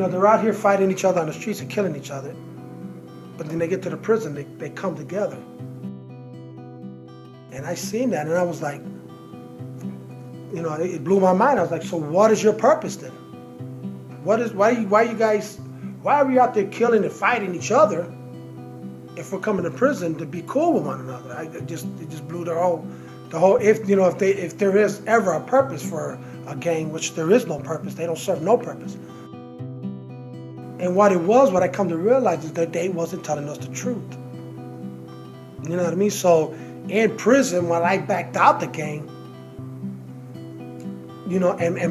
they're out here fighting each other on the streets and killing each other. But then they get to the prison, they come together. And I seen that, and I was like, it blew my mind. I was like, so what is your purpose then? Why are we out there killing and fighting each other if we're coming to prison to be cool with one another? It just blew the whole. If there is ever a purpose for a gang, which there is no purpose, they don't serve no purpose. And what I come to realize is that they wasn't telling us the truth. You know what I mean? So in prison, when I backed out the gang, and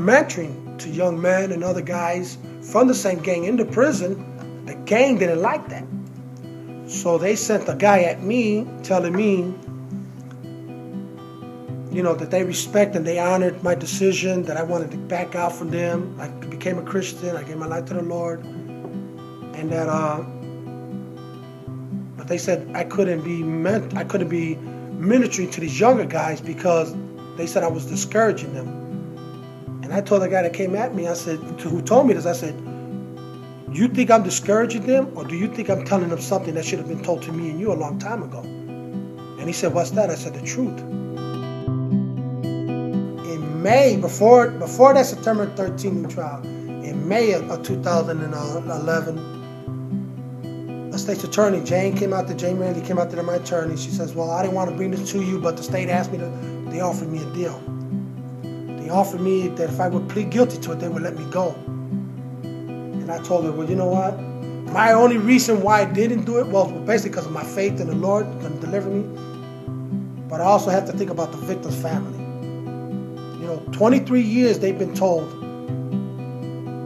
mentoring to young men and other guys from the same gang into prison, the gang didn't like that. So they sent a guy at me telling me, that they respect and they honored my decision, that I wanted to back out from them. I became a Christian. I gave my life to the Lord. And that, but they said I couldn't be ministering to these younger guys because they said I was discouraging them. And I told the guy that came at me, who told me this, I said, you think I'm discouraging them, or do you think I'm telling them something that should have been told to me and you a long time ago? And he said, what's that? I said, the truth. In May, before that September 13th trial, in May of 2011, the state's attorney, Jane Randy came out to my attorney. She says, well, I didn't want to bring this to you, but the state asked me they offered me a deal. They offered me that if I would plead guilty to it, they would let me go. And I told her, well, you know what? My only reason why I didn't do it was basically because of my faith in the Lord going to deliver me. But I also have to think about the victim's family. 23 years they've been told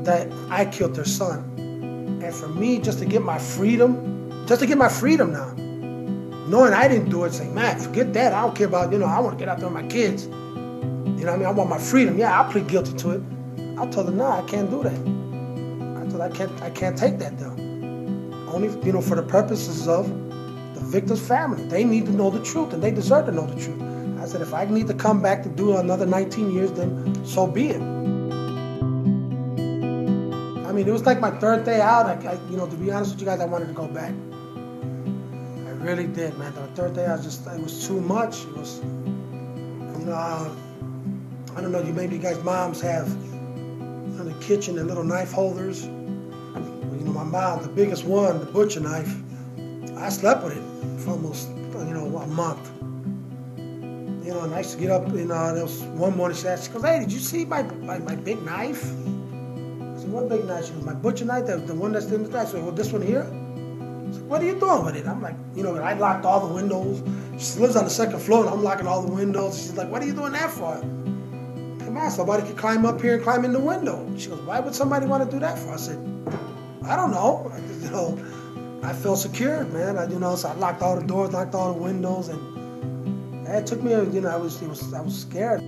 that I killed their son. And for me, just to get my freedom now, knowing I didn't do it, saying, man, forget that. I don't care about, I want to get out there with my kids. You know what I mean? I want my freedom. Yeah, I'll plead guilty to it. I told her, no, I can't do that. I told her, I can't take that deal. Only, for the purposes of the victim's family. They need to know the truth, and they deserve to know the truth. I said, if I need to come back to do another 19 years, then so be it. I mean, it was like my third day out. To be honest with you guys, I wanted to go back. I really did, man. The third day, it was too much. It was, I don't know, maybe you guys' moms have in the kitchen the little knife holders. My mom, the biggest one, the butcher knife, I slept with it for almost, a month. And I used to get up, there was one morning she goes, hey, did you see my big knife? I said, what big knife? She goes, my butcher knife, the one that's in the knife. I said, well, this one here? I said, what are you doing with it? I'm like, I locked all the windows. She lives on the second floor and I'm locking all the windows. She's like, what are you doing that for? Come on, somebody could climb up here and climb in the window. She goes, why would somebody want to do that for? I said, I don't know. I felt secure, man. So I locked all the doors, locked all the windows, and it took me. I was scared.